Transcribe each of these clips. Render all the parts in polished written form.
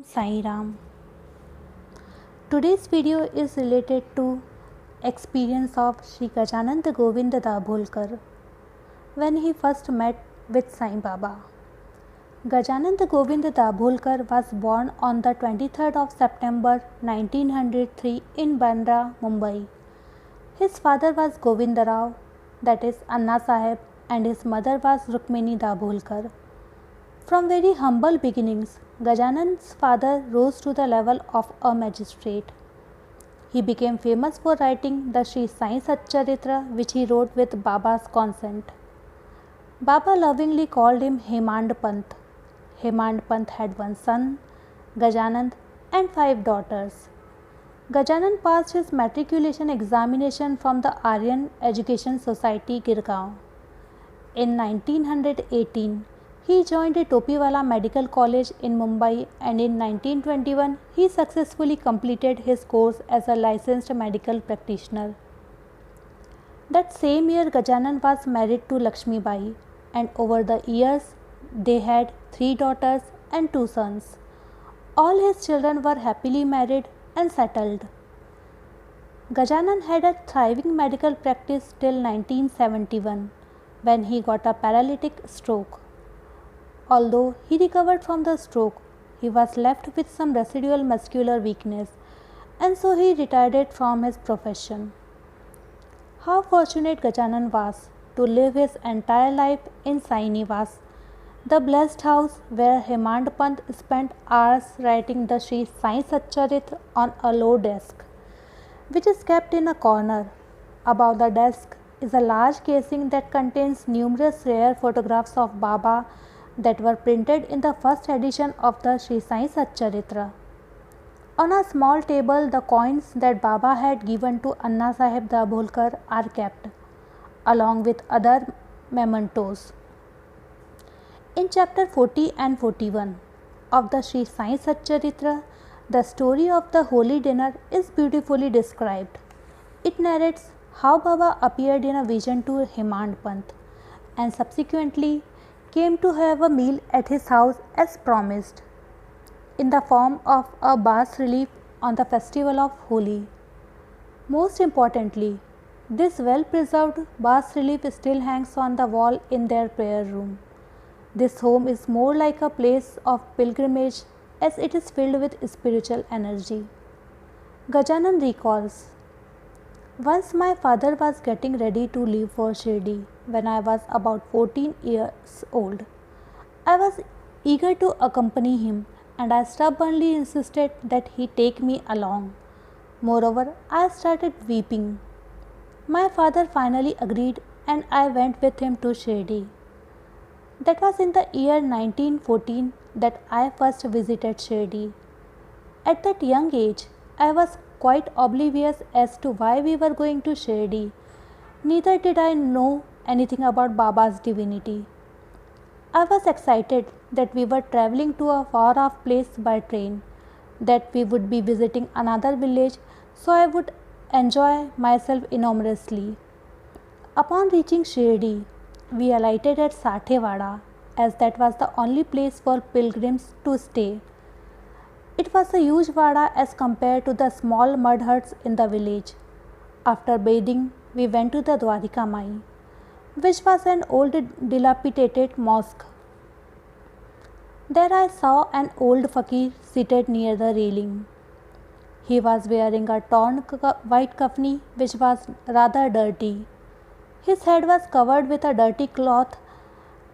Sai Ram. Today's video is related to experience of Sri Gajanand Govind Dabholkar when he first met with Sai Baba. Gajanand Govind Dabholkar was born on the 23rd of September 1903 in Bandra, Mumbai. His father was Govindarao, that is Anna Sahib, and his mother was Rukmini Dabholkar. From very humble beginnings, Gajanand's father rose to the level of a magistrate. He became famous for writing the Sri Sai Satcharitra, which he wrote with Baba's consent. Baba lovingly called him Hemand Pant. Hemand Pant had one son, Gajanand, and 5 daughters. Gajanand passed his matriculation examination from the Aryan Education Society, Girgaon. In 1918, he joined Topiwala Medical College in Mumbai, and in 1921 he successfully completed his course as a licensed medical practitioner. That same year Gajanand was married to Lakshmi Bai, and over the years they had 3 daughters and 2 sons. All his children were happily married and settled. Gajanand had a thriving medical practice till 1971 when he got a paralytic stroke. Although he recovered from the stroke, he was left with some residual muscular weakness, and so he retired from his profession. How fortunate Gajanand was to live his entire life in Sai Nivas, the blessed house where Hemand Pant spent hours writing the Sri Sai Satcharitra on a low desk, which is kept in a corner. Above the desk is a large casing that contains numerous rare photographs of Baba that were printed in the first edition of the Sri Sai Satcharitra. On a small table, the coins that Baba had given to Anna Sahib Dabholkar are kept, along with other mementos. In chapter 40 and 41 of the Sri Sai Satcharitra, the story of the holy dinner is beautifully described. It narrates how Baba appeared in a vision to Hemand Pant and subsequently came to have a meal at his house as promised, in the form of a bas relief on the festival of Holi. Most importantly, this well-preserved bas relief still hangs on the wall in their prayer room. This home is more like a place of pilgrimage as it is filled with spiritual energy. Gajanand recalls, once my father was getting ready to leave for Shirdi when I was about 14 years old. I was eager to accompany him, and I stubbornly insisted that he take me along. Moreover, I started weeping. My father finally agreed, and I went with him to Shirdi. That was in the year 1914 that I first visited Shirdi. At that young age, I was quite oblivious as to why we were going to Shirdi. Neither did I know anything about Baba's divinity. I was excited that we were traveling to a far off place by train, that we would be visiting another village, so I would enjoy myself enormously. Upon reaching Shirdi, we alighted at Sathewada, as that was the only place for pilgrims to stay. It was a huge vada as compared to the small mud huts in the village. After bathing, we went to the Dwarika Mai, which was an old dilapidated mosque. There I saw an old fakir seated near the railing. He was wearing a torn white kafni which was rather dirty. His head was covered with a dirty cloth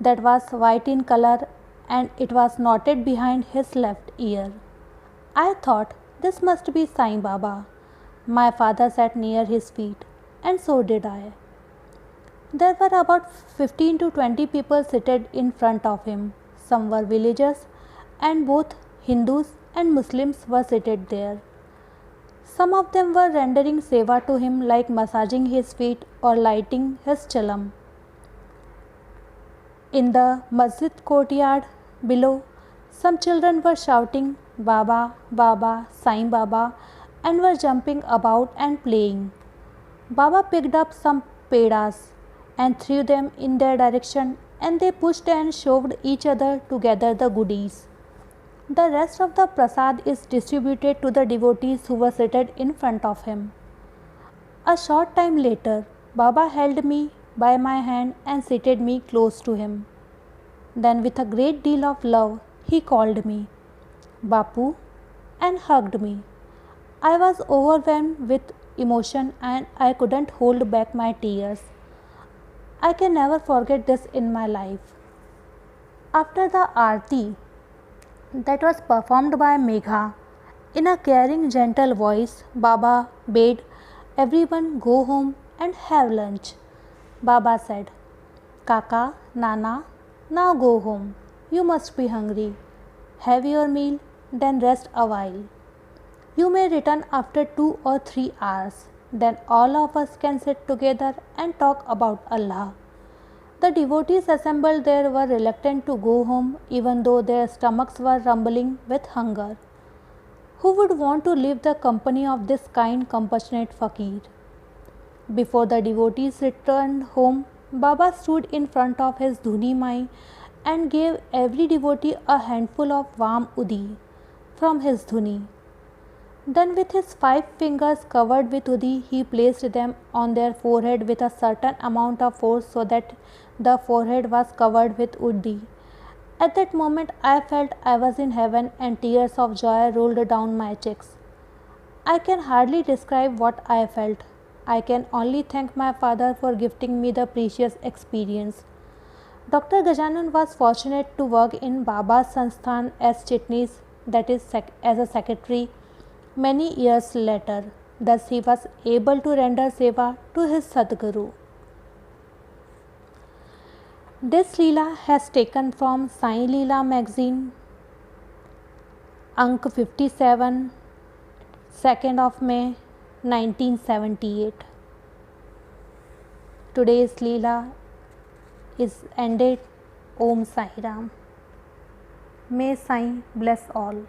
that was white in color, and it was knotted behind his left ear. I thought, this must be Sai Baba. My father sat near his feet, and so did I. There were about 15 to 20 people seated in front of him. Some were villagers, and both Hindus and Muslims were seated there. Some of them were rendering seva to him, like massaging his feet or lighting his chalam. In the masjid courtyard below, some children were shouting Baba, Baba, Sai Baba, and were jumping about and playing. Baba picked up some pedas and threw them in their direction, and they pushed and shoved each other to gather the goodies. The rest of the prasad is distributed to the devotees who were seated in front of him. A short time later, Baba held me by my hand and seated me close to him. Then, with a great deal of love, he called me Bapu and hugged me. I was overwhelmed with emotion and I couldn't hold back my tears. I can never forget this in my life. After the aarti that was performed by Megha, in a caring, gentle voice, Baba bade everyone go home and have lunch. Baba said, Kaka, Nana, now go home. You must be hungry. Have your meal, then rest a while. You may return after 2 or 3 hours. Then all of us can sit together and talk about Allah. The devotees assembled there were reluctant to go home even though their stomachs were rumbling with hunger. Who would want to leave the company of this kind, compassionate fakir? Before the devotees returned home, Baba stood in front of his dhuni mai and gave every devotee a handful of warm udi from his dhuni. Then with his 5 fingers covered with udi, he placed them on their forehead with a certain amount of force so that the forehead was covered with udi. At that moment I felt I was in heaven and tears of joy rolled down my cheeks. I can hardly describe what I felt. I can only thank my father for gifting me the precious experience. Dr. Gajanan was fortunate to work in Baba's Sansthan as chitnis, that is, as a secretary, many years later. Thus, he was able to render seva to his Sadguru. This Leela has taken from Sai Leela magazine, Ank 57, 2nd of May 1978. Today's Leela is ended. Om Sai Ram. May Sai bless all.